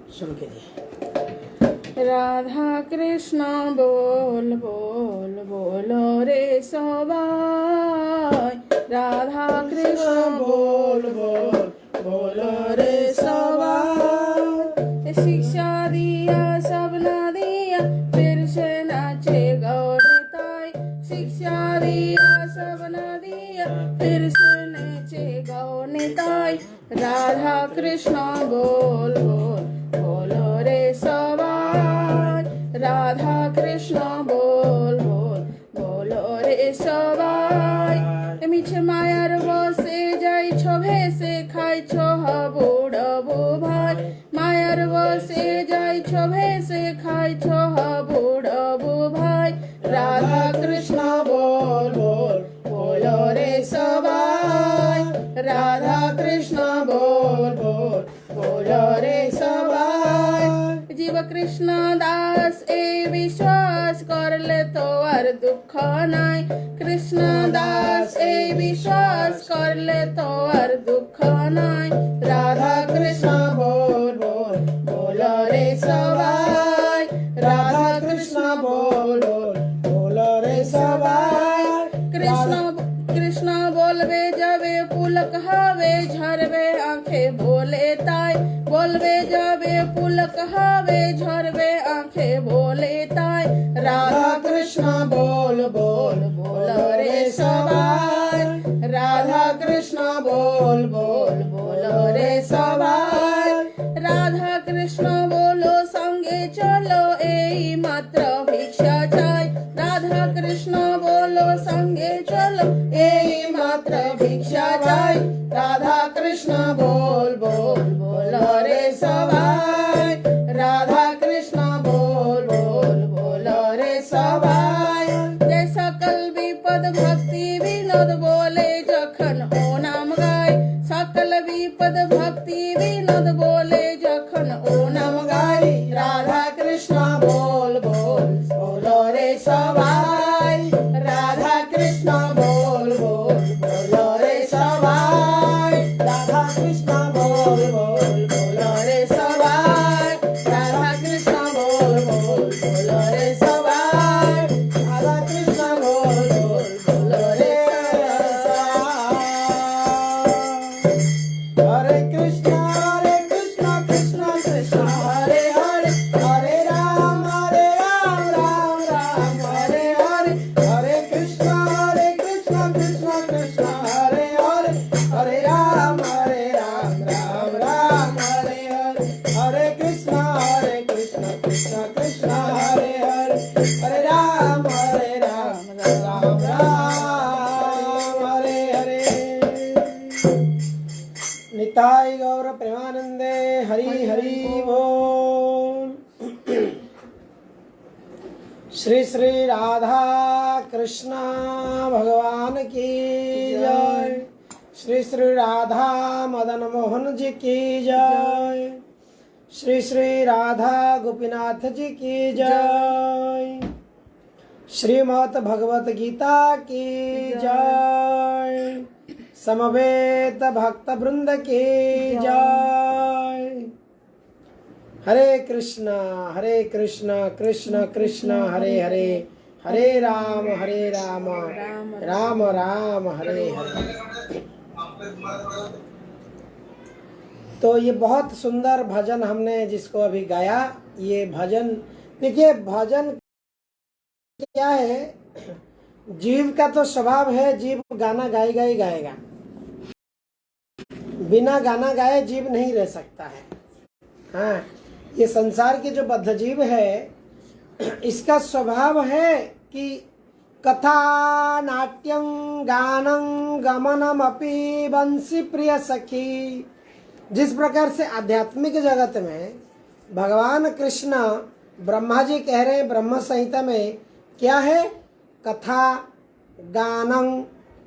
शुरू कीजिए। राधा कृष्ण बोल बोल बोलो रे सबाई, राधा कृष्ण बोल बोल बोलो रे सबाई। शिक्षा दिया सब न दिया फिर से नाचे गौर निताई, शिक्षा दिया सब न दिया फिर से नाचे गौर निताई। राधा कृष्ण बोल बोल बोलो रे सबाई, राधा कृष्ण बोल बोल बोलो रे सबाई। মিছে মায়ার বসে যাইছ ভেসে খাইছ হাবুডাবু ভাই, মায়ার বসে যাইছ ভেসে খাইছ হাবুডাবু ভাই। রাধা কৃষ্ণ बोल बोल बोलो रे सबाई, राधा कृष्ण बोल बोल बोलो रे सबाई। जीव कृष्ण दास ए विश्वास करले तो আর দুঃখ নাই, কৃষ্ণ দাস এই বিশ্বাস করলে তো আর দুঃখ নাই। রাধা কৃষ্ণ बोल बोल बोलो रे सबाई, राधा कृष्ण बोल बोल बोलो रे सबाई। कृष्ण कृष्ण बोलबे जबे पुलक हवे झरबे आंखे बोले ताई, बोलबे जबे पुलक हवे झरबे आंखे बोले ताई। राधा कृष्ण बोल बोल बोलो रे सबाई, राधा कृष्ण बोल बोल बोलो रे सबाई। राधा कृष्ण बोलो संगे चलो এই মাত্র ভিক্ষা চাই, রাধা কৃষ্ণ बोलो संगे चलो এই মাত্র ভিক্ষা চাই। রাধা কৃষ্ণ बोल बोल बोलो रे सबाई, राधा कृष्ण बोल बोल बोलो रे सबाई। যে সকল বিপদ ভক্তি বিনোদ बोले যখন ও নাম গায়, সকল বিপদ ভক্তি বিনোদ बोले যখন ও নাম গায়। রাধা কৃষ্ণ बोल बोल बोलो रे सबाई, राधा कृष्ण बोल बोल बोलो रे सबाई, राधा कृष्ण बोल बोल बोलो रे सबाई, राधा कृष्ण बोल बोल बोलो रे सबाई, राधा कृष्ण बोल बोल बोलो रे सबाई। हरे कृष्ण कृष्ण कृष्ण हरे हरे, हरे राम राम राम हरे हरे, हरे कृष्ण कृष्ण कृष्ण हरे हरे, हरे राम राम राम हरे हरे, हरे कृष्ण कृष्ण कृष्ण हरे हरे, हरे राम राम राम हरे हरे। निताय गौर प्रेमानंदे हरि हरि बोल। श्री श्री राधा कृष्ण भगवान की जय, श्री श्री राधा मदन मोहन जी की जय, श्री श्री राधा गोपीनाथ जी की जय, श्रीमद् भगवत गीता की जय, समवेत भक्त वृंद की जय। हरे कृष्ण कृष्ण कृष्ण हरे हरे, हरे राम राम राम हरे हरे। तो ये बहुत सुंदर भजन हमने जिसको अभी गाया, ये भजन देखिए, भजन क्या है, जीव का तो स्वभाव है, जीव गाना गाएगा ही गाएगा, बिना गाना गाए जीव नहीं रह सकता है। हाँ, ये संसार के जो बद्ध जीव है, इसका स्वभाव है कि कथा नाट्यं गानं गमनम अपि बंसी प्रिय सखी। जिस प्रकार से आध्यात्मिक जगत में भगवान कृष्ण, ब्रह्मा जी कह रहे हैं ब्रह्म संहिता में क्या है, कथा गानं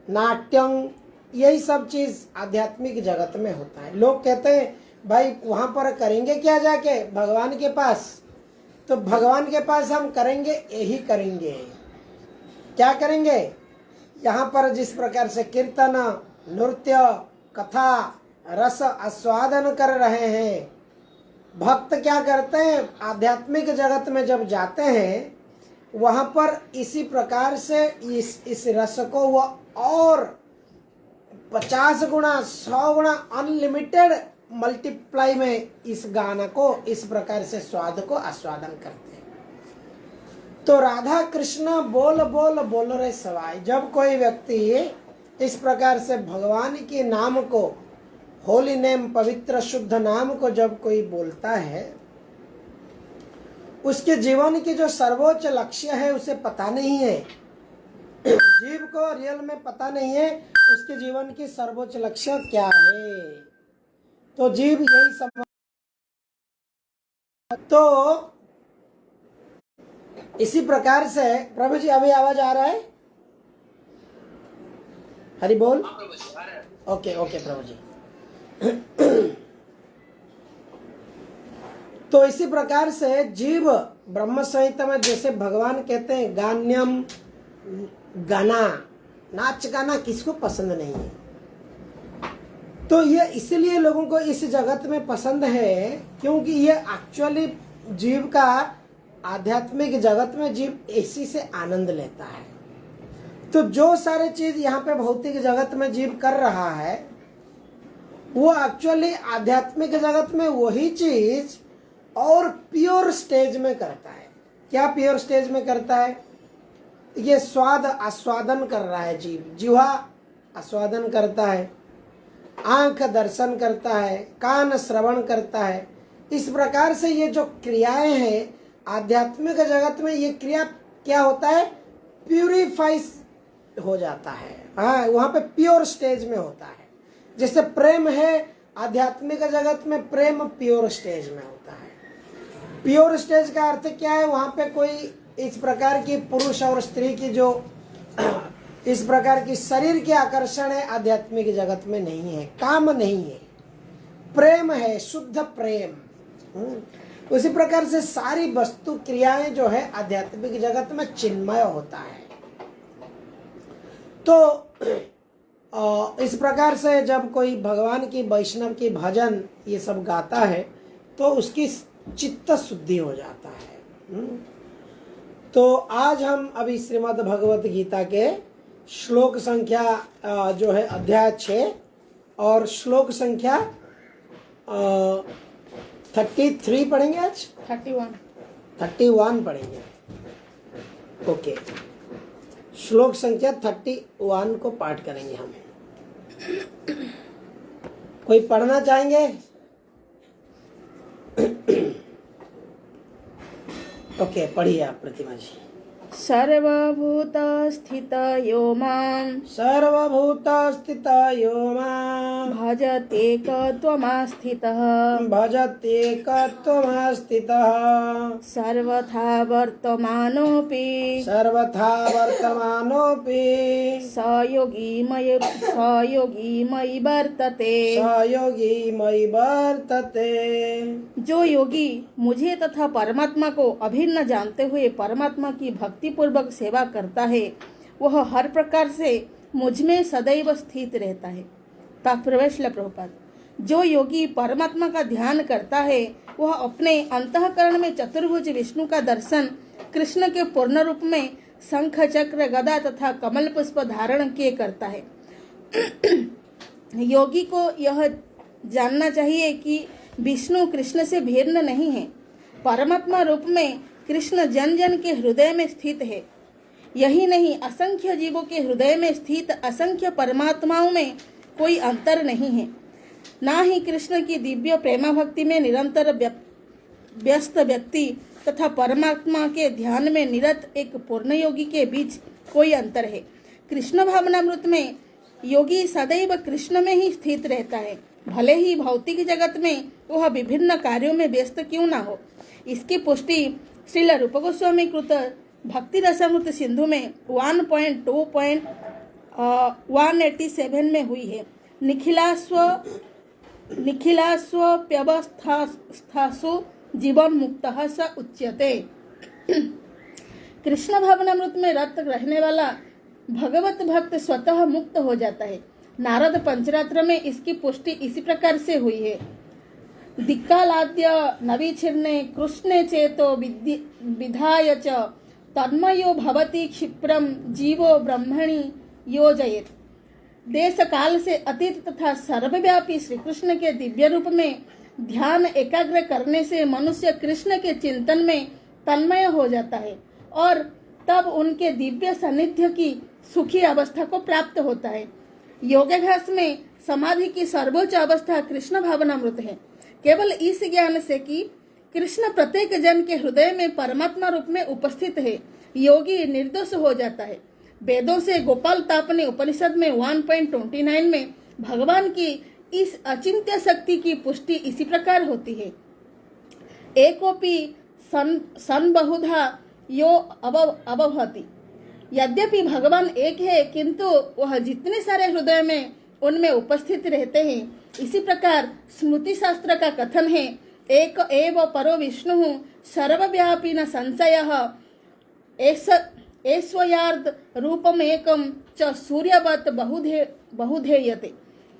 नाट्यं, यही सब चीज आध्यात्मिक जगत में होता है। लोग कहते हैं भाई वहां पर करेंगे क्या जाके भगवान के पास, तो भगवान के पास हम करेंगे यही करेंगे, क्या करेंगे, यहाँ पर जिस प्रकार से कीर्तन नृत्य कथा रस आस्वादन कर रहे हैं, भक्त क्या करते हैं, आध्यात्मिक जगत में जब जाते हैं वहां पर इसी प्रकार से इस रस को वो और 50 गुना 100 गुना अनलिमिटेड मल्टीप्लाई में इस गाना को, इस प्रकार से स्वाद को आस्वादन करते हैं। तो राधा कृष्ण बोल बोल बोल रे सवाई, जब कोई व्यक्ति इस प्रकार से भगवान के नाम को, होली नेम, पवित्र शुद्ध नाम को जब कोई बोलता है, उसके जीवन की जो सर्वोच्च लक्ष्य है उसे पता नहीं है। जीव को रियल में पता नहीं है उसके जीवन की सर्वोच्च लक्ष्य क्या है। तो जीव यही सब, तो इसी प्रकार से प्रभु जी अभी आवाज आ रहा है? हरि बोल। ओके ओके प्रभु जी। तो इसी प्रकार से जीव ब्रह्म संहिता में जैसे भगवान कहते हैं गान्यम, गाना, नाच गाना किसको पसंद नहीं है। तो ये इसलिए लोगों को इस जगत में पसंद है क्योंकि ये एक्चुअली जीव का, आध्यात्मिक जगत में जीव इसी से आनंद लेता है। तो जो सारे चीज यहाँ पे भौतिक जगत में जीव कर रहा है वो एक्चुअली आध्यात्मिक जगत में वही चीज और प्योर स्टेज में करता है। क्या प्योर स्टेज में करता है? ये स्वाद आस्वादन कर रहा है जीव, जिह्वा आस्वादन करता है, आंख दर्शन करता है, कान श्रवण करता है। इस प्रकार से ये जो क्रियाएं हैं आध्यात्मिक जगत में, ये क्रिया क्या होता है, प्यूरिफाइज हो जाता है। हाँ, वहां पे प्योर स्टेज में होता है। जैसे प्रेम है आध्यात्मिक जगत में, प्रेम प्योर स्टेज में होता है। प्योर स्टेज का अर्थ क्या है, वहां पे कोई इस प्रकार की पुरुष और स्त्री की जो इस प्रकार की शरीर के आकर्षण है आध्यात्मिक जगत में नहीं है, काम नहीं है, प्रेम है, शुद्ध प्रेम। उसी प्रकार से सारी वस्तु क्रियाएं जो है आध्यात्मिक जगत में चिन्मय होता है। तो इस प्रकार से जब कोई भगवान की, वैष्णव की भजन ये सब गाता है तो उसकी चित्त शुद्धि हो जाता है। तो आज हम अभी श्रीमद् भगवत गीता के श्लोक संख्या जो है अध्याय 6 और श्लोक संख्या 33 पढ़ेंगे। आज 31 पढ़ेंगे। ओके, श्लोक संख्या 31 को पाठ करेंगे हम। कोई पढ़ना चाहेंगे? ओके, पढ़िए आप प्रतिमा जी। सर्वभूत स्थित यो मां, सर्वभूत स्थित यो मां, भजते त्वमास्थितः, भजत्येक त्वमास्थितः, सर्वथा वर्तमानोऽपि, सर्वथा वर्तमानोऽपि, स योगी मयि वर्तते, स योगी मयि वर्तते। जो योगी मुझे तथा परमात्मा को अभिन्न जानते हुए परमात्मा की भक्ति पूर्वक सेवा करता है वह हर प्रकार से मुझ में सदैव स्थित रहता है। प्रवेश प्रभुपाद। जो योगी परमात्मा का ध्यान करता है वह अपने अंतःकरण में चतुर्भुज विष्णु का दर्शन कृष्ण के पूर्ण रूप में शंख चक्र गदा तथा कमल पुष्प धारण किए करता है। योगी को यह जानना चाहिए कि विष्णु कृष्ण से भिन्न नहीं है। परमात्मा रूप में कृष्ण जन जन के हृदय में स्थित है। यही नहीं, असंख्य जीवों के हृदय में स्थित असंख्य परमात्माओं में कोई अंतर नहीं है। ना ही कृष्ण की दिव्य प्रेमा भक्ति में निरंतर व्यस्त व्यक्ति तथा परमात्मा के ध्यान में निरत एक पूर्ण योगी के बीच कोई अंतर है। कृष्ण भावनामृत में योगी सदैव कृष्ण में ही स्थित रहता है, भले ही भौतिक जगत में वह विभिन्न कार्यों में व्यस्त क्यों ना हो। इसकी पुष्टि श्रील रूप गोस्वामी कृत भक्ति रसामृत सिंधु में 1.2.187 में हुई है। निखिलास्वप्यवस्थासु जीवन मुक्तः स उच्यते। कृष्ण भावनामृत में रत रहने वाला भगवत भक्त स्वतः मुक्त हो जाता है। नारद पंचरात्र में इसकी पुष्टि इसी प्रकार से हुई है। दिक्कालाद्य नवीचिर्णे कृष्णे चेतो विधाय च तन्मयो भवति क्षिप्रम जीवो ब्रह्मणि योजयेत्। देश काल से अतीत तथा सर्वव्यापी श्री कृष्ण के दिव्य रूप में ध्यान एकाग्र करने से मनुष्य कृष्ण के चिंतन में तन्मय हो जाता है और तब उनके दिव्य सानिध्य की सुखी अवस्था को प्राप्त होता है। योगाभ्यास में समाधि की सर्वोच्च अवस्था कृष्ण भावनामृत है। केवल इस ज्ञान से कि कृष्ण प्रत्येक जन के हृदय में परमात्मा रूप में उपस्थित है, योगी निर्दोष हो जाता है। वेदों से गोपाल तापने उपनिषद में 1.29 में भगवान की इस अचिंत्य शक्ति की पुष्टि इसी प्रकार होती है। एकोपि सन बहुधा यो अभवति। यद्यपि भगवान एक है किंतु वह जितने सारे हृदय में उनमें उपस्थित रहते हैं। इसी प्रकार स्मृति शास्त्र का कथन है, एक एव परो विष्णु सर्वव्यापी न संशयः ऐश्वर्यार्थ रूपमेकं च सूर्यवत् बहुधेयते।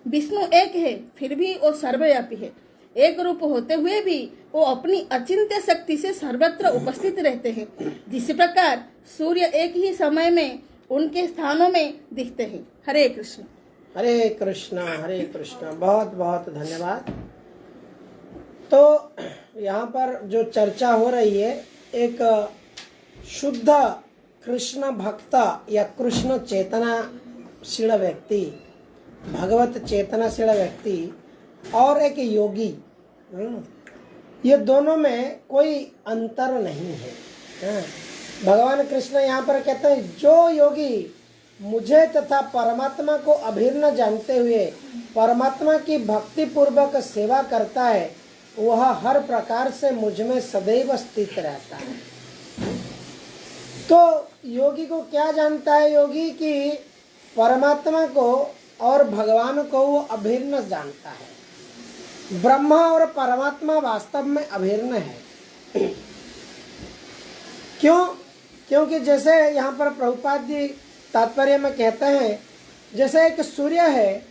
विष्णु एक है फिर भी वो सर्वव्यापी है। एक रूप होते हुए भी वो अपनी अचिंत्य शक्ति से सर्वत्र उपस्थित रहते हैं। जिस प्रकार सूर्य एक ही समय में उनके स्थानों में दिखते हैं। हरे कृष्ण। हरे कृष्णा हरे कृष्णा। बहुत बहुत धन्यवाद। तो यहाँ पर जो चर्चा हो रही है, एक शुद्ध कृष्ण भक्त या कृष्ण चेतनाशील व्यक्ति, भगवत चेतनाशील व्यक्ति और एक योगी, ये दोनों में कोई अंतर नहीं है। भगवान कृष्ण यहाँ पर कहते हैं, जो योगी मुझे तथा परमात्मा को अभिन्न जानते हुए परमात्मा की भक्ति पूर्वक सेवा करता है, वह हर प्रकार से मुझ में सदैव स्थित रहता है। तो योगी को क्या जानता है? योगी कि परमात्मा को और भगवान को वो अभिन्न जानता है। ब्रह्मा और परमात्मा वास्तव में अभिन्न है। क्यों? क्योंकि जैसे यहाँ पर प्रभुपाद जी तात्पर्य में कहते हैं, जैसे एक सूर्य है,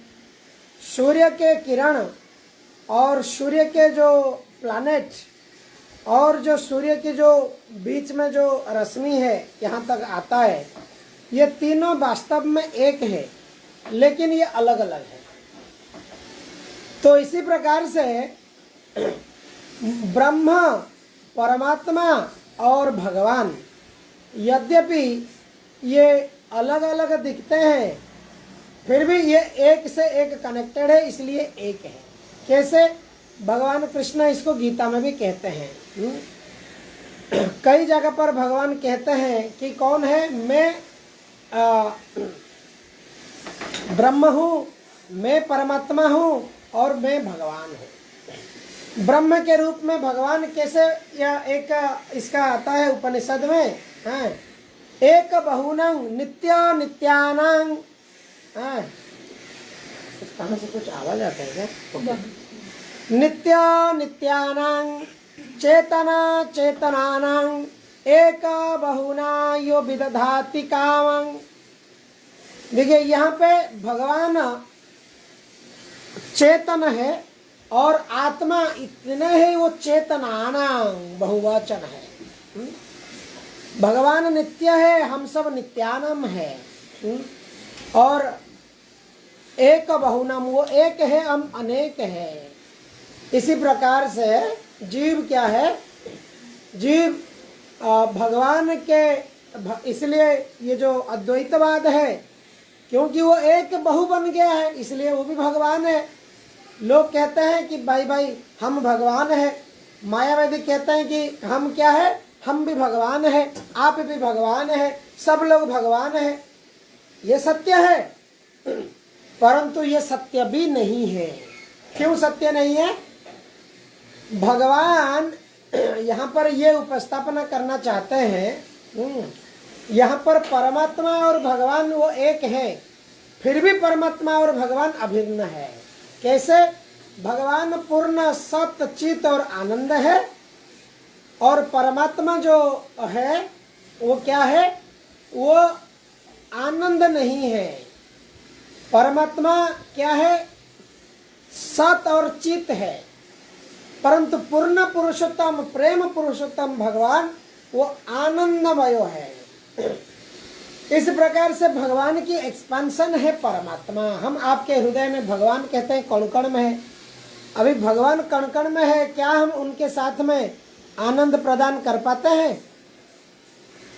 सूर्य के किरण और सूर्य के जो प्लैनेट और जो सूर्य के जो बीच में जो रश्मि है यहाँ तक आता है, ये तीनों वास्तव में एक है, लेकिन ये अलग अलग है। तो इसी प्रकार से ब्रह्म, परमात्मा और भगवान यद्यपि ये अलग अलग दिखते हैं, फिर भी ये एक से एक कनेक्टेड है, इसलिए एक है। कैसे? भगवान कृष्ण इसको गीता में भी कहते हैं। कई जगह पर भगवान कहते हैं कि कौन है? मैं ब्रह्म हूँ, मैं परमात्मा हूँ और मैं भगवान हूँ। ब्रह्म के रूप में भगवान कैसे, या एक इसका आता है उपनिषद में, एक बहुनंग नित्य नित्यानांग। कहाँ से कुछ आवाज आता है क्या? नित्य नित्यानांग चेतना चेतनानांग एक बहुना यो विदधाति कामं। देखिए यहाँ पे भगवान चेतन है और आत्मा इतने ही वो चेतनानांग बहुवचन है। भगवान नित्य है, हम सब नित्यानम है। और एक बहुनम, वो एक है, हम अनेक है। इसी प्रकार से जीव क्या है? जीव भगवान के, इसलिए ये जो अद्वैतवाद है, क्योंकि वो एक बहु बन गया है, इसलिए वो भी भगवान है। लोग कहते हैं कि भाई भाई हम भगवान है। मायावादी कहते हैं कि हम क्या है? हम भी भगवान है, आप भी भगवान है, सब लोग भगवान है। ये सत्य है, परंतु ये सत्य भी नहीं है। क्यों सत्य नहीं है? भगवान यहाँ पर ये उपस्थापना करना चाहते हैं, यहाँ पर परमात्मा और भगवान वो एक है, फिर भी परमात्मा और भगवान अभिन्न है। कैसे? भगवान पूर्ण सत्य चित और आनंद है, और परमात्मा जो है वो क्या है? वो आनंद नहीं है। परमात्मा क्या है? सत और चित है। परंतु पूर्ण पुरुषोत्तम प्रेम पुरुषोत्तम भगवान वो आनंदमय है। इस प्रकार से भगवान की एक्सपांशन है परमात्मा। हम आपके हृदय में भगवान कहते हैं कण कण में है। अभी भगवान कण कण में है, क्या हम उनके साथ में आनंद प्रदान कर पाते हैं?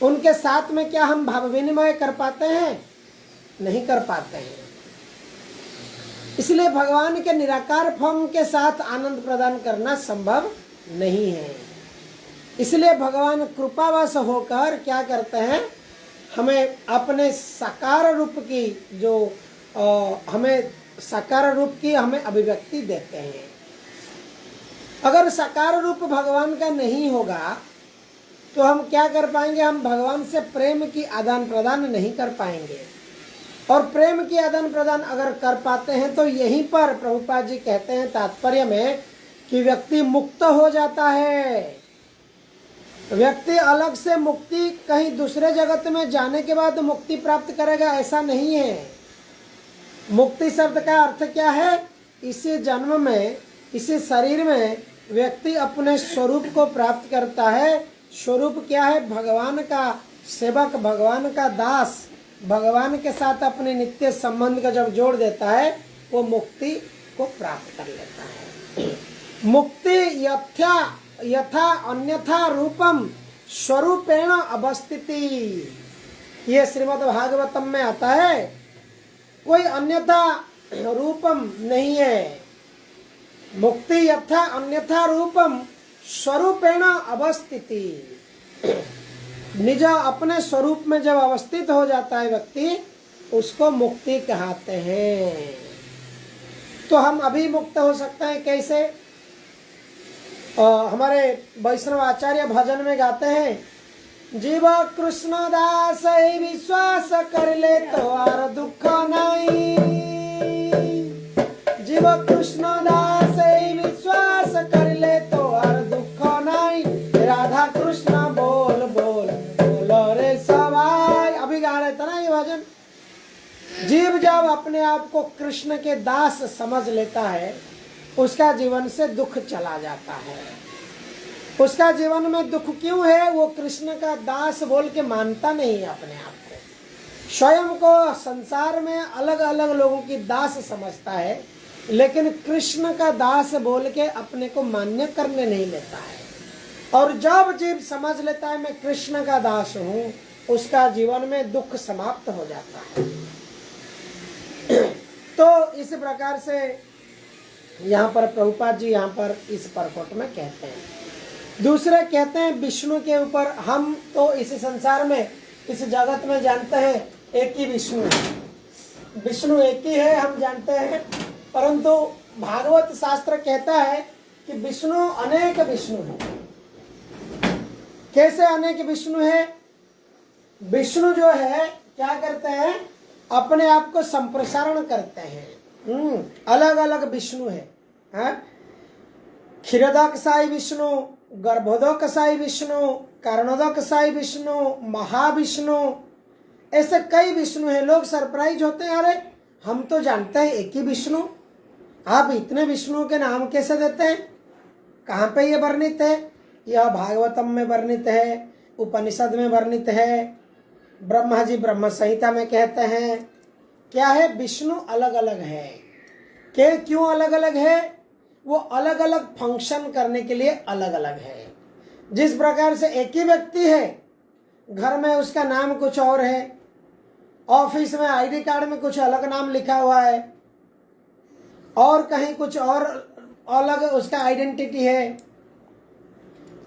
उनके साथ में क्या हम भाव विनिमय कर पाते हैं? नहीं कर पाते हैं। इसलिए भगवान के निराकार फॉर्म के साथ आनंद प्रदान करना संभव नहीं है। इसलिए भगवान कृपावश होकर क्या करते हैं, हमें अपने साकार रूप की जो हमें साकार रूप की हमें अभिव्यक्ति देते हैं। अगर साकार रूप भगवान का नहीं होगा तो हम क्या कर पाएंगे? हम भगवान से प्रेम की आदान प्रदान नहीं कर पाएंगे। और प्रेम की आदान प्रदान अगर कर पाते हैं तो यहीं पर प्रभुपाद जी कहते हैं तात्पर्य में कि व्यक्ति मुक्त हो जाता है। व्यक्ति अलग से मुक्ति कहीं दूसरे जगत में जाने के बाद मुक्ति प्राप्त करेगा, ऐसा नहीं है। मुक्ति शब्द का अर्थ क्या है? इसी जन्म में, इसी शरीर में व्यक्ति अपने स्वरूप को प्राप्त करता है। स्वरूप क्या है? भगवान का सेवक, भगवान का दास, भगवान के साथ अपने नित्य संबंध का जब जोड़ देता है वो मुक्ति को प्राप्त कर लेता है। मुक्ति यथा अन्यथा रूपम स्वरूपेण अवस्थिति, ये श्रीमद् भागवतम में आता है। कोई अन्यथा रूपम नहीं है। मुक्ति यथा अन्यथा रूपम स्वरूपेण अवस्थिति, निज अपने स्वरूप में जब अवस्थित हो जाता है व्यक्ति, उसको मुक्ति कहते हैं। तो हम अभी मुक्त हो सकते हैं कैसे? हमारे वैष्णव आचार्य भजन में गाते हैं, जीव कृष्ण दास विश्वास कर ले तो आर दुख नहीं। जीव कृष्ण दास विश्वास कर ले तो आर दुख नहीं। राधा कृष्ण बोल बोल बोलो रे सवाई। अभी गा रहे थे ना ये भजन। जीव जब अपने आप को कृष्ण के दास समझ लेता है, उसका जीवन से दुख चला जाता है। उसका जीवन में दुख क्यों है? वो कृष्ण का दास बोल के मानता नहीं है अपने आप को। स्वयं को संसार में अलग अलग लोगों की दास समझता है, लेकिन कृष्ण का दास बोल के अपने को मान्य करने नहीं लेता है। और जब जीव समझ लेता है मैं कृष्ण का दास हूँ, उसका जीवन में दुख समाप्त हो जाता है। तो इस प्रकार से यहाँ पर प्रभुपाद जी यहाँ पर इस परपट में कहते हैं। दूसरे कहते हैं विष्णु के ऊपर, हम तो इस संसार में, इस जगत में जानते हैं एक ही विष्णु है। विष्णु एक ही है हम जानते हैं, परंतु भागवत शास्त्र कहता है कि विष्णु अनेक विष्णु है। कैसे अनेक विष्णु है? विष्णु जो है क्या करते हैं? अपने आप को संप्रसारण करते हैं। अलग अलग विष्णु है। क्षीरोदकसाई विष्णु, गर्भोदकसाई विष्णु, कारणोदकसाई विष्णु, महाविष्णु, ऐसे कई विष्णु हैं। लोग सरप्राइज होते हैं, अरे हम तो जानते हैं एक ही विष्णु, आप इतने विष्णुओं के नाम कैसे देते हैं? कहाँ पे ये वर्णित है? यह भागवतम में वर्णित है, उपनिषद में वर्णित है, ब्रह्मा जी ब्रह्म संहिता में कहते हैं। क्या है? विष्णु अलग अलग है। क्यों अलग अलग है? वो अलग अलग फंक्शन करने के लिए अलग अलग है। जिस प्रकार से एक ही व्यक्ति है, घर में उसका नाम कुछ और है, ऑफिस में आईडी कार्ड में कुछ अलग नाम लिखा हुआ है, और कहीं कुछ और अलग उसका आइडेंटिटी है।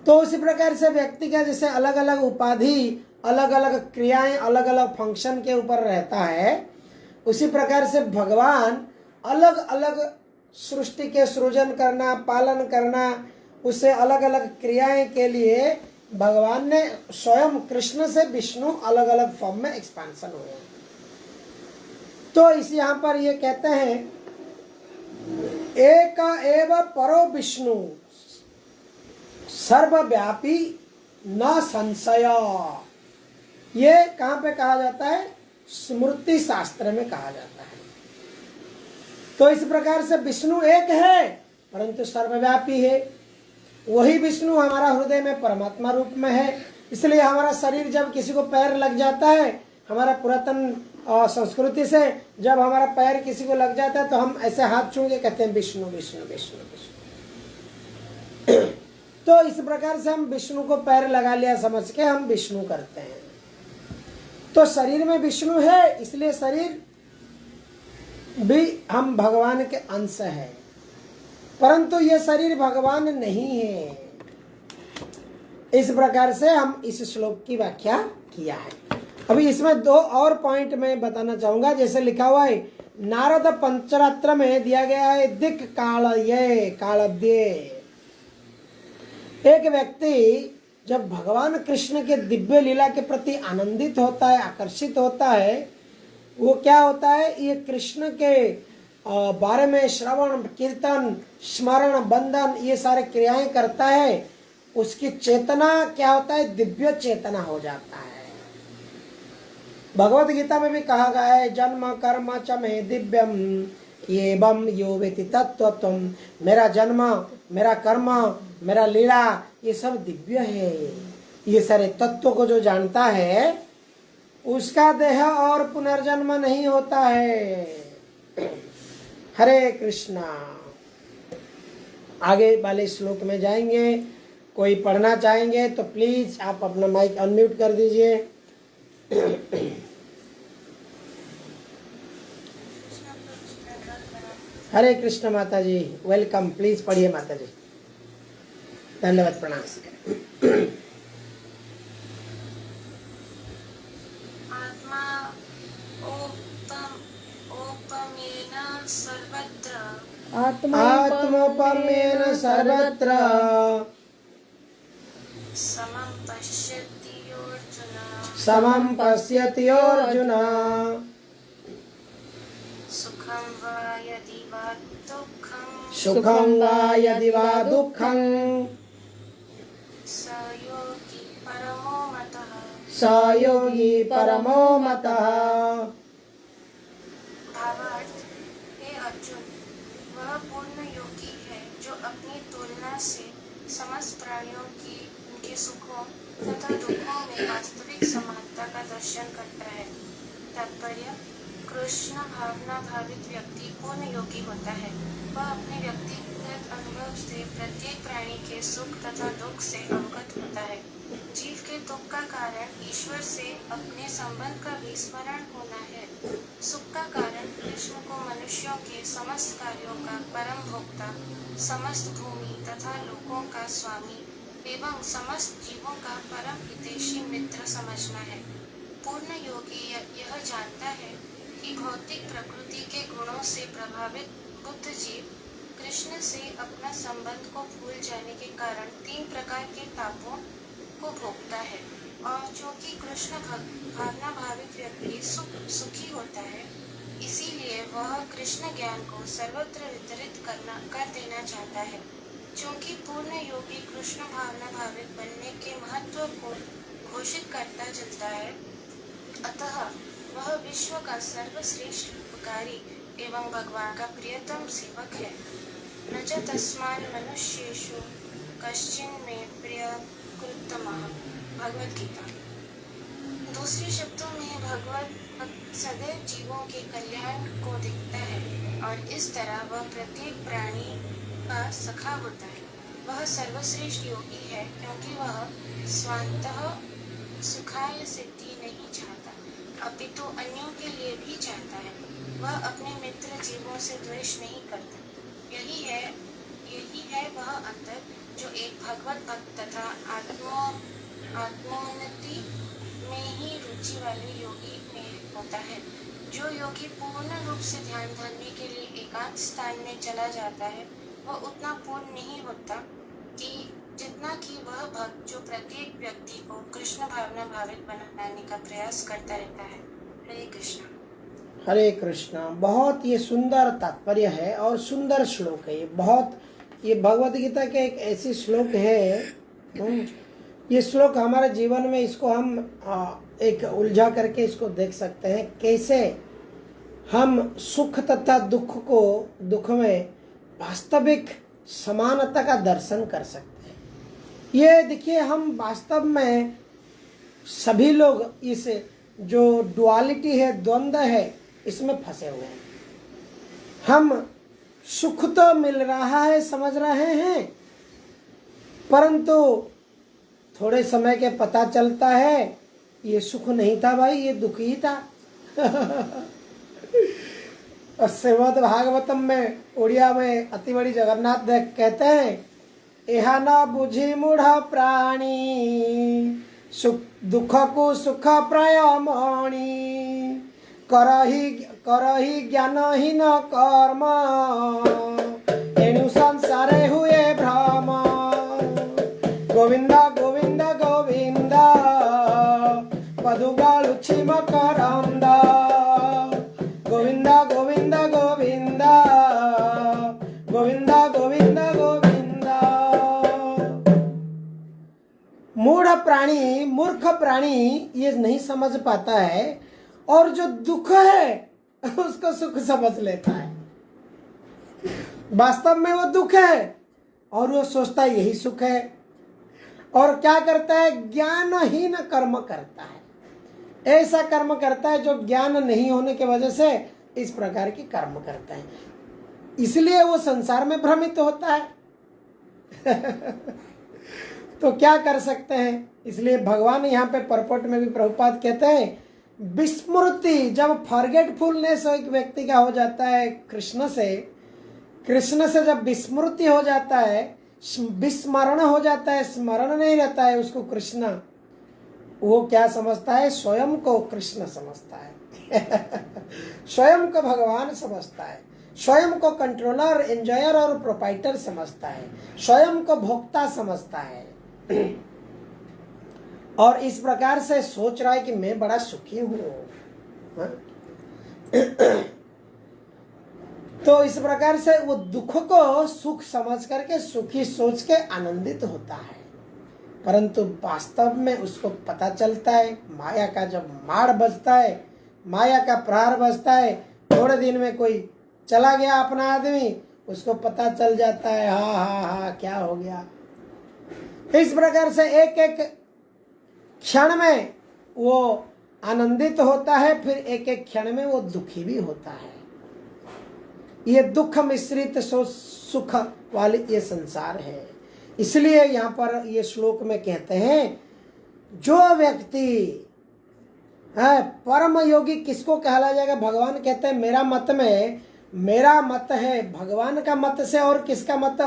तो उसी प्रकार से व्यक्ति का जैसे अलग अलग उपाधि, अलग अलग क्रियाएं, अलग अलग फंक्शन के ऊपर रहता है, उसी प्रकार से भगवान अलग अलग सृष्टि के सृजन करना, पालन करना, उससे अलग अलग क्रियाएं के लिए भगवान ने स्वयं कृष्ण से विष्णु अलग अलग फॉर्म में एक्सपेंशन हुए। तो इस यहाँ पर ये कहते हैं एक एव परो विष्णु सर्वव्यापी न संशय। ये कहाँ पे कहा जाता है? स्मृति शास्त्र में कहा जाता है। तो इस प्रकार से विष्णु एक है परंतु सर्वव्यापी है। वही विष्णु हमारा हृदय में परमात्मा रूप में है। इसलिए हमारा शरीर जब किसी को पैर लग जाता है, हमारा पुरातन संस्कृति से जब हमारा पैर किसी को लग जाता है तो हम ऐसे हाथ छू के कहते हैं विष्णु विष्णु विष्णु विष्णु। तो इस प्रकार से हम विष्णु को पैर लगा लिया समझ के हम विष्णु करते हैं। तो शरीर में विष्णु है, इसलिए शरीर भी हम भगवान के अंश है, परंतु ये शरीर भगवान नहीं है। इस प्रकार से हम इस श्लोक की व्याख्या किया है। अभी इसमें दो और पॉइंट मैं बताना चाहूंगा। जैसे लिखा हुआ है नारद पंचरात्र में दिया गया है दिक् कालये कालद्ये। एक व्यक्ति जब भगवान कृष्ण के दिव्य लीला के प्रति आनंदित होता है, आकर्षित होता है, वो क्या होता है, ये कृष्ण के बारे में श्रवण कीर्तन स्मरण बंधन ये सारे क्रियाएं करता है, उसकी चेतना क्या होता है, दिव्य चेतना हो जाता है। भगवत गीता में भी कहा गया है जन्म कर्म च मे दिव्यम एवं यो वेति तत्त्वम्। मेरा जन्म, मेरा कर्म, मेरा लीला ये सब दिव्य है। ये सारे तत्वों को जो जानता है उसका देह और पुनर्जन्म नहीं होता है। हरे कृष्णा। आगे वाले श्लोक में जाएंगे। कोई पढ़ना चाहेंगे तो प्लीज आप अपना माइक अनम्यूट कर दीजिए। हरे कृष्ण माता जी, वेलकम। प्लीज पढ़िए माता जी। धन्यवाद, प्रणाम। आत्मोपमेन सर्वत्र समं पश्यति अर्जुन सुखं वा यदि वा दुःखं स योगी परमो मतः। भावार्थ, हे अर्जुन, वह पूर्ण योगी है जो अपनी तुलना से समस्त प्राणियों की उनके सुखों तथा दुखों में वास्तविक समानता का दर्शन करता है। तात्पर्य, कृष्ण भावना भावित व्यक्ति पूर्ण योगी होता है। वह अपने व्यक्तिगत अनुभव से प्रत्येक प्राणी के सुख तथा दुख से अवगत होता है। जीव के दुख का कारण ईश्वर से अपने संबंध का विस्मरण होना है। सुख का कारण कृष्ण को मनुष्यों के समस्त कार्यों का परम भोक्ता, समस्त भूमि तथा लोकों का स्वामी एवं समस्त जीवों का परम हितैषी मित्र समझना है। पूर्ण योगी यह जानता है कि भौतिक प्रकृति के गुणों से प्रभावित बुद्ध जीव कृष्ण से अपना संबंध को भूल जाने के कारण 3 प्रकार के तापों को भोगता है, और चूंकि कृष्ण भावना भावित व्यक्ति सुखी होता है, इसीलिए वह कृष्ण ज्ञान को सर्वत्र वितरित कर देना चाहता है। चूंकि पूर्ण योगी कृष्ण भावना भावित बनने के महत्व को घोषित करता चलता है, अतः वह विश्व का सर्वश्रेष्ठ उपकारी एवं भगवान का प्रियतम सेवक है। न च तस्मान् मनुष्येषु कश्चिन में प्रियकृत्तमः। भगवद गीता। दूसरे शब्दों में भगवत भक्त सदैव जीवों के कल्याण को देखता है और इस तरह वह प्रत्येक प्राणी का सखा होता है। वह सर्वश्रेष्ठ योगी है क्योंकि वह स्वांतः सुखाय सिद्धि नहीं चाहता, अपितु अन्यों के लिए भी चाहता है। वह अपने मित्र जीवों से द्वेष नहीं करता। यही है वह अंतर जो एक भगवत भक्त तथा आत्मोन्नति में ही रुचि वाले योगी में होता है। जो योगी पूर्ण रूप से ध्यान धरने के लिए एकांत स्थान में चला जाता है, वह उतना पूर्ण नहीं होता कि जितना कि वह भक्त जो प्रत्येक व्यक्ति को कृष्ण भावना भावित बनाने का प्रयास करता रहता है। हरे कृष्ण। हरे कृष्णा। बहुत ये सुंदर तात्पर्य है और सुंदर श्लोक है। ये भगवद गीता के एक ऐसी श्लोक है। ये श्लोक हमारे जीवन में इसको हम एक उलझा करके इसको देख सकते हैं, कैसे हम सुख तथा दुख में वास्तविक समानता का दर्शन कर सकते हैं। ये देखिए, हम वास्तव में सभी लोग इस जो डुअलिटी है, द्वंद्व है, इसमें फंसे हुए हैं। हम सुख तो मिल रहा है, समझ रहे हैं, परंतु थोड़े समय के पता चलता है ये सुख नहीं था भाई, ये दुख ही था। और श्रीमद् भागवतम में उड़िया में अति बड़ी जगन्नाथ देव कहते हैं, यह न बुझी मूढ़ प्राणी सुख दुख को सुख प्रयमणि करही ज्ञानहीन कर्म एणु संसारे हुए भ्रम। गोविंद गोविंद गोविंद पदुगालुछि मकरंद। गोविंद गोविंद गोविंद गोविंद गोविंद गोविंद। मूढ़ प्राणी, मूर्ख प्राणी ये नहीं समझ पाता है, और जो दुख है उसको सुख समझ लेता है। वास्तव में वो दुख है और वो सोचता है यही सुख है, और क्या करता है, ज्ञानहीन कर्म करता है। ऐसा कर्म करता है जो ज्ञान नहीं होने की वजह से इस प्रकार की कर्म करता है, इसलिए वो संसार में भ्रमित होता है। तो क्या कर सकते हैं, इसलिए भगवान यहाँ पे परपोट में भी प्रभुपाद कहते हैं, विस्मृति, जब फॉरगेटफुलनेस एक व्यक्ति का हो जाता है कृष्ण से जब विस्मृति हो जाता है, विस्मरण हो जाता है, स्मरण नहीं रहता है उसको कृष्ण, वो क्या समझता है, स्वयं को कृष्ण समझता है। स्वयं को भगवान समझता है, स्वयं को कंट्रोलर, एंजॉयर और प्रोपाइटर समझता है, स्वयं को भोक्ता समझता है, और इस प्रकार से सोच रहा है कि मैं बड़ा सुखी हूं। तो इस प्रकार से वो दुख को सुख समझ करके, सुखी सोच के आनंदित होता है, परंतु वास्तव में उसको पता चलता है, माया का जब मार बजता है, माया का प्रहार बजता है, थोड़े दिन में कोई चला गया अपना आदमी, उसको पता चल जाता है, हा क्या हो गया। इस प्रकार से एक एक क्षण में वो आनंदित होता है, फिर एक एक क्षण में वो दुखी भी होता है। ये दुख मिश्रित सुख वाली ये संसार है। इसलिए यहाँ पर ये श्लोक में कहते हैं, जो व्यक्ति है परम योगी किसको कहला जाएगा, भगवान कहते हैं मेरा मत है, भगवान का मत से और किसका मत,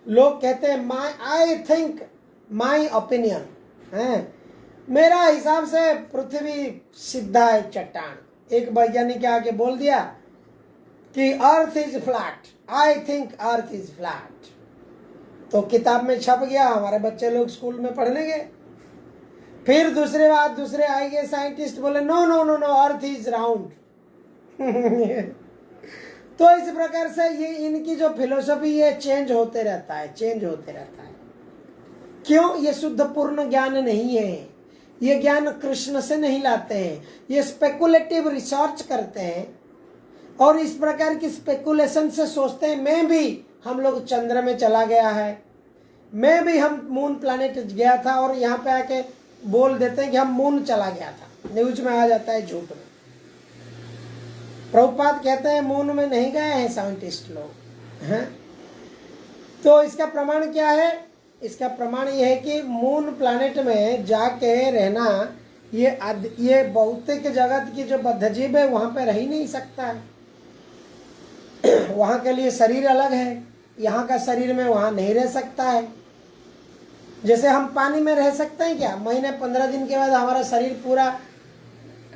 लोग कहते हैं आई थिंक माई ओपिनियन है, मेरा हिसाब से पृथ्वी सीधा है चट्टान। एक वैज्ञानिक आके बोल दिया कि earth is flat, I think earth is flat, तो किताब में छप गया, हमारे बच्चे लोग स्कूल में पढ़ने गए। फिर दूसरे आएंगे साइंटिस्ट, बोले no no no no earth is round. तो इस प्रकार से ये इनकी जो फिलोसफी ये चेंज होते रहता है। क्यों? ये शुद्ध पूर्ण ज्ञान नहीं है, ये ज्ञान कृष्ण से नहीं लाते हैं, ये स्पेकुलेटिव रिसर्च करते हैं, और इस प्रकार की स्पेकुलेशन से सोचते हैं मैं भी, हम लोग चंद्र में चला गया है, मैं भी, हम मून प्लैनेट गया था, और यहाँ पे आके बोल देते हैं कि हम मून चला गया था, न्यूज में आ जाता है झूठ में। प्रभुपाद कहते हैं मून में नहीं गए हैं साइंटिस्ट लोग हैं। तो इसका प्रमाण क्या है? इसका प्रमाण यह है कि मून प्लैनेट में जाके रहना, ये भौतिक जगत की जो बद्धजीव है वहाँ पे रह ही नहीं सकता है। वहाँ के लिए शरीर अलग है, यहाँ का शरीर में वहाँ नहीं रह सकता है। जैसे हम पानी में रह सकते हैं क्या? महीने 15 दिन के बाद हमारा शरीर पूरा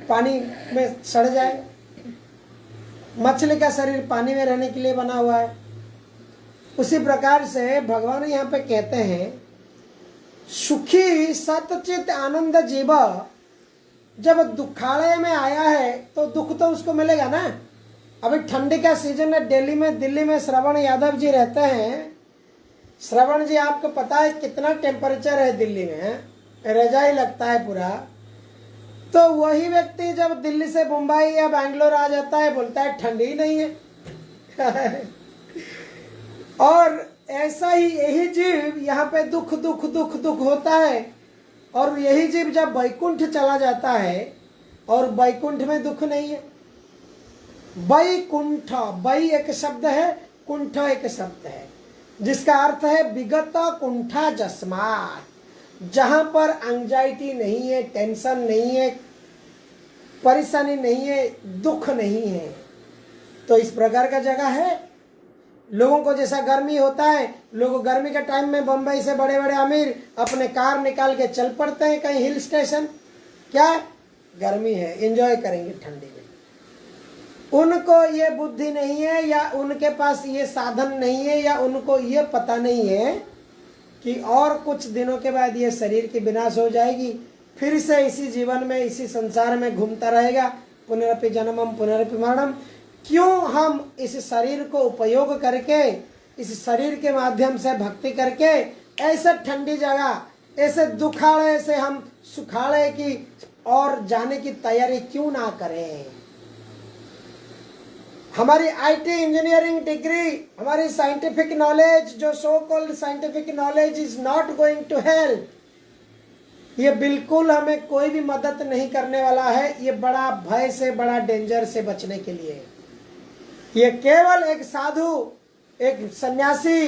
पानी में सड़ जाए। मछली का शरीर पानी में रहने के लिए बना हुआ है। उसी प्रकार से भगवान यहाँ पे कहते हैं, सुखी सतचित आनंद जीव जब दुखालय में आया है तो दुख तो उसको मिलेगा ना। अभी ठंडी का सीजन है, दिल्ली में श्रवण यादव जी रहते हैं। श्रवण जी, आपको पता है कितना टेम्परेचर है दिल्ली में? रजाई लगता है पूरा। तो वही व्यक्ति जब दिल्ली से मुंबई या बैंगलोर आ जाता है, बोलता है ठंडी ही नहीं है। और ऐसा ही यही जीव यहाँ पे दुख दुख दुख दुख होता है, और यही जीव जब वैकुंठ चला जाता है, और वैकुंठ में दुख नहीं है। वैकुंठ, वै एक शब्द है, कुंठ एक शब्द है, जिसका अर्थ है विगत कुंठा जस्मात, जहां पर एंजाइटी नहीं है, टेंशन नहीं है, परेशानी नहीं है, दुख नहीं है। तो इस प्रकार का जगह है। लोगों को जैसा गर्मी होता है, लोग गर्मी के टाइम में बम्बई से बड़े बड़े अमीर अपने कार निकाल के चल पड़ते हैं कहीं हिल स्टेशन। क्या गर्मी है, एंजॉय करेंगे ठंडी में। उनको ये बुद्धि नहीं है, या उनके पास ये साधन नहीं है, या उनको ये पता नहीं है कि और कुछ दिनों के बाद ये शरीर की विनाश हो जाएगी, फिर से इसी जीवन में, इसी संसार में घूमता रहेगा, पुनरपि जन्मम पुनरपि मरणम। क्यों हम इस शरीर को उपयोग करके, इस शरीर के माध्यम से भक्ति करके ऐसे ठंडी जगह, ऐसे दुखाड़े से हम सुखाड़े की और जाने की तैयारी क्यों ना करें। हमारी आईटी इंजीनियरिंग डिग्री, हमारी साइंटिफिक नॉलेज, जो so called scientific knowledge is not going to help. ये बिल्कुल हमें कोई भी मदद नहीं करने वाला है। ये बड़ा भय से, बड़ा डेंजर से बचने के लिए। ये केवल एक साधु, एक सन्यासी,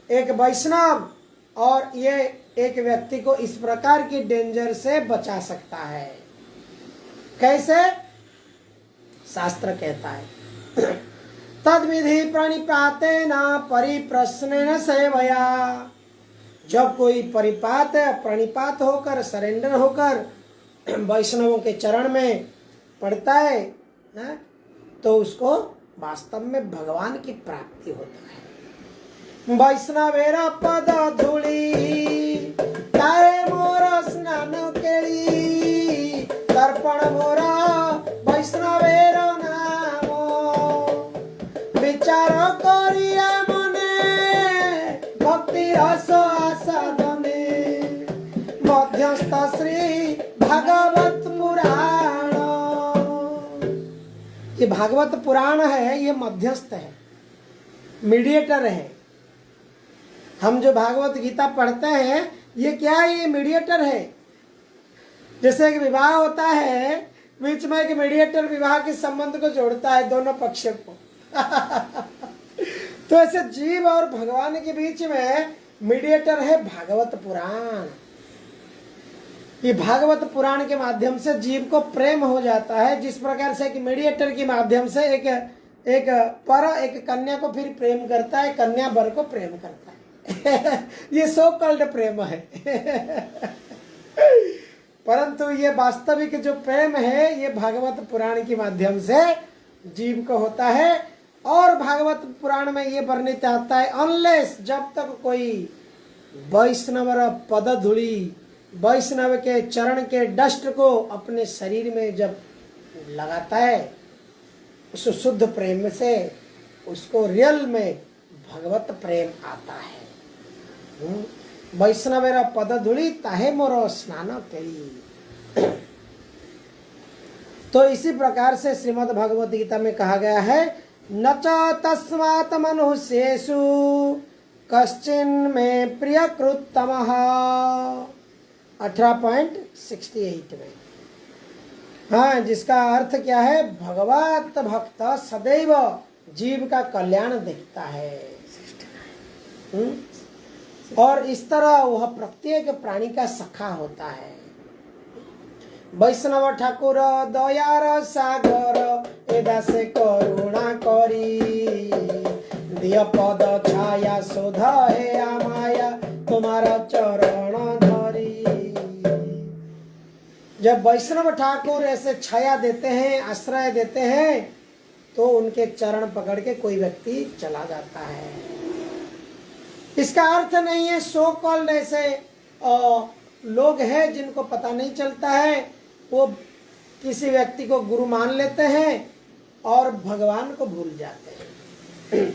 एक वैष्णव और ये एक व्यक्ति को इस प्रकार की डेंजर से बचा सकता है। कैसे? शास्त्र कहता है तद विधि प्रणिपातेन परिप्रश्नेन सेवया। जब कोई परिपात, प्रणिपात होकर, सरेंडर होकर वैष्णवों के चरण में पड़ता है ना, तो उसको वास्तव में भगवान की प्राप्ति होता है। वैष्णवेरा पद धूली ताए मोर स्नान केली, तर्पण मोरा वैष्णवेर नाम, विचार करिया मने भक्ति रस आसादने, मध्यस्थ श्री भागवत पुराण। ये भागवत पुराण है, ये मध्यस्थ है, मीडिएटर है। हम जो भागवत गीता पढ़ते हैं, ये क्या है? ये मीडिएटर है। जैसे एक विवाह होता है, बीच में एक मीडिएटर विवाह के संबंध को जोड़ता है, दोनों पक्षों को। तो ऐसे जीव और भगवान के बीच में मीडिएटर है भागवत पुराण। ये भागवत पुराण के माध्यम से जीव को प्रेम हो जाता है, जिस प्रकार से एक मीडिएटर के माध्यम से एक पर एक कन्या को फिर प्रेम करता है, कन्या वर को प्रेम करता है। ये सो कॉल्ड प्रेम है। परंतु ये वास्तविक जो प्रेम है, ये भागवत पुराण के माध्यम से जीव को होता है। और भागवत पुराण में ये वर्णित आता है, अनलेस, जब तक कोई वैष्णव पद धूली, वैष्णव के चरण के डस्ट को अपने शरीर में जब लगाता है, उस शुद्ध प्रेम से उसको रियल में भगवत प्रेम आता है। वैष्णवेरा पद धूली ताहे मोर स्नान केली। तो इसी प्रकार से श्रीमद् भगवत गीता में कहा गया है, न च तस्मात् मनुष्येषु कश्चिन् मे प्रियकृत्तमः। 18.68 में। हाँ, जिसका अर्थ क्या है? भगवत भक्त सदैव जीव का कल्याण देखता है। और इस तरह वह प्रत्येक प्राणी का सखा होता है। वैष्णव ठाकुर दयार सागर एदा से करुणा करी, दिय पद छाया शोध हे आमाया तुम्हारा चरण धरी। जब वैष्णव ठाकुर ऐसे छाया देते हैं, आश्रय देते हैं, तो उनके चरण पकड़ के कोई व्यक्ति चला जाता है। इसका अर्थ नहीं है सो कॉल्ड ऐसे लोग हैं जिनको पता नहीं चलता है, वो किसी व्यक्ति को गुरु मान लेते हैं और भगवान को भूल जाते हैं।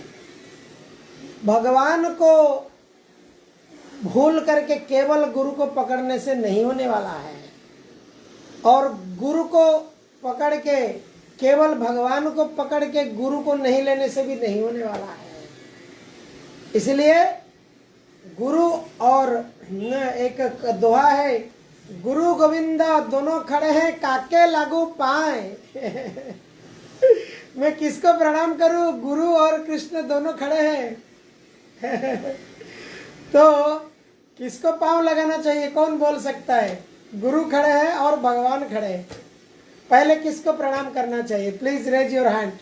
भगवान को भूल करके केवल गुरु को पकड़ने से नहीं होने वाला है, और गुरु को पकड़ के केवल भगवान को पकड़ के गुरु को नहीं लेने से भी नहीं होने वाला है। इसलिए गुरु और एक दोहा है, गुरु गोविंद दोनों खड़े हैं काके लागू पाए। मैं किसको प्रणाम करूं? गुरु और कृष्ण दोनों खड़े हैं। तो किसको पांव लगाना चाहिए? कौन बोल सकता है? गुरु खड़े हैं और भगवान खड़े हैं, पहले किसको प्रणाम करना चाहिए? Please raise your hand.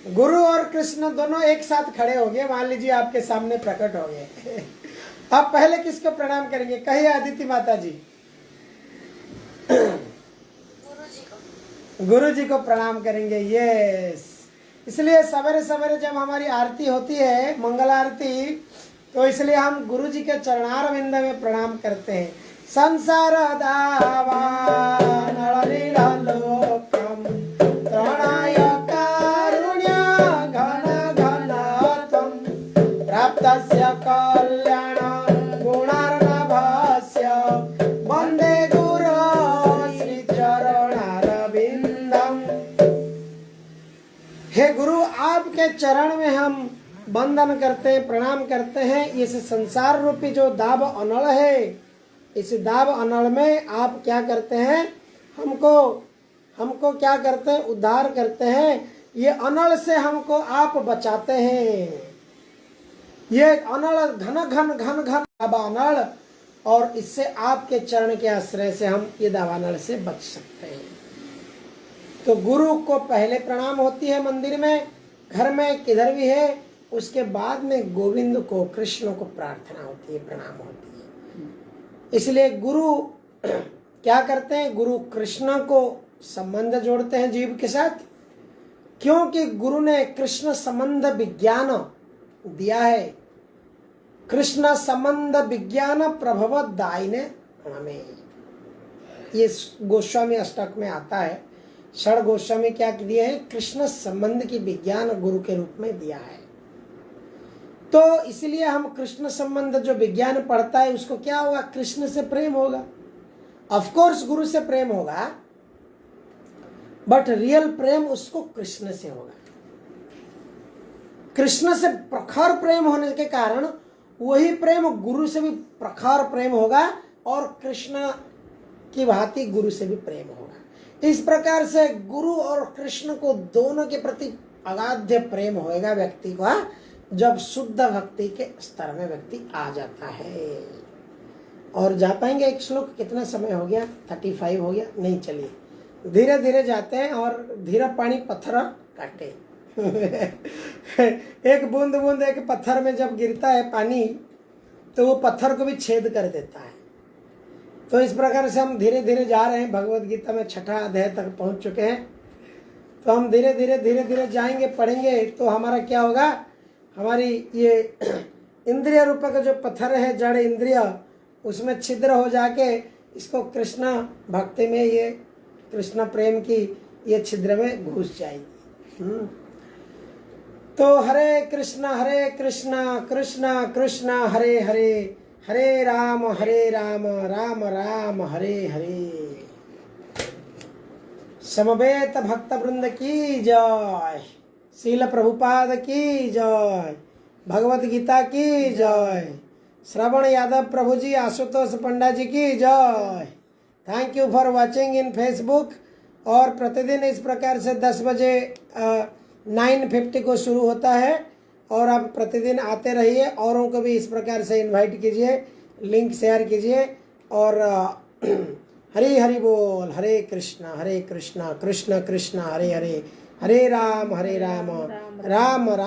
गुरु और कृष्ण दोनों एक साथ खड़े हो गए, मान लीजिए आपके सामने प्रकट हो गए। आप पहले किसको प्रणाम करेंगे? कहिए अदिति माता जी। गुरु जी को प्रणाम करेंगे। यस, इसलिए सवेरे सवेरे जब हमारी आरती होती है, मंगल आरती, तो इसलिए हम गुरु जी के चरणार विंद में प्रणाम करते हैं। संसार दावानलोकम त्रणाय कारुण्य घन घन त्वं प्राप्तस्य कल्याण गुणार्णवस्य वन्दे गुरो श्री चरणारविंदम। हे गुरु, आपके चरण में हम वंदन करते हैं, प्रणाम करते हैं। इस संसार रूपी जो दाब अनल है, इस दाब अनल में आप क्या करते हैं? हमको क्या करते हैं? उद्धार करते हैं। ये अनल से हमको आप बचाते हैं। ये अनल घन घन घन घन दावानल, और इससे आपके चरण के आश्रय से हम ये दावानल से बच सकते हैं। तो गुरु को पहले प्रणाम होती है मंदिर में, घर में, किधर भी है। उसके बाद में गोविंद को, कृष्ण को प्रार्थना होती है, प्रणाम होती है। इसलिए गुरु क्या करते हैं? गुरु कृष्ण को संबंध जोड़ते हैं जीव के साथ, क्योंकि गुरु ने कृष्ण संबंध विज्ञान दिया है। कृष्ण संबंध विज्ञान प्रभव दायिने हमें, ये गोस्वामी अष्टक में आता है। षड गोस्वामी क्या दिया है? कृष्ण संबंध की विज्ञान गुरु के रूप में दिया है। तो इसलिए हम कृष्ण संबंध जो विज्ञान पढ़ता है, उसको क्या होगा? कृष्ण से प्रेम होगा। ऑफ कोर्स गुरु से प्रेम होगा, बट रियल प्रेम उसको कृष्ण से होगा। कृष्ण से प्रखर प्रेम होने के कारण वही प्रेम गुरु से भी प्रखर प्रेम होगा, और कृष्ण की भांति गुरु से भी प्रेम होगा। इस प्रकार से गुरु और कृष्ण को दोनों के प्रति अगाध प्रेम होएगा व्यक्ति को, जब शुद्ध भक्ति के स्तर में व्यक्ति आ जाता है। और जा पाएंगे? एक श्लोक कितना समय हो गया? 35 हो गया? नहीं, चलिए धीरे धीरे जाते हैं। और धीरे पानी पत्थर काटे। एक बूंद बूंद एक पत्थर में जब गिरता है पानी, तो वो पत्थर को भी छेद कर देता है। तो इस प्रकार से हम धीरे धीरे जा रहे हैं। भगवत गीता में 6ठा अध्याय तक पहुंच चुके हैं। तो हम धीरे धीरे जाएंगे, पढ़ेंगे, तो हमारा क्या होगा? हमारी ये इंद्रिय रूप का जो पत्थर है, जड़ इंद्रिय, उसमें छिद्र हो जाके इसको कृष्ण भक्ति में, ये कृष्ण प्रेम की ये छिद्र में घुस जाएगी। तो हरे कृष्ण कृष्ण कृष्ण हरे हरे, हरे राम राम राम हरे हरे। समवेत भक्त वृंद की जय, श्रील प्रभुपाद की जय, भगवत गीता की जय, श्रवण यादव प्रभु जी, आशुतोष पंडा जी की जय। Thank you for watching in Facebook. और प्रतिदिन इस प्रकार से 10 बजे 9:50 को शुरू होता है, और आप प्रतिदिन आते रहिए। औरों को भी इस प्रकार से इनवाइट कीजिए, लिंक शेयर कीजिए। और हरि हरि बोल। हरे कृष्णा कृष्ण कृष्ण हरे हरे, हरे राम राम राम।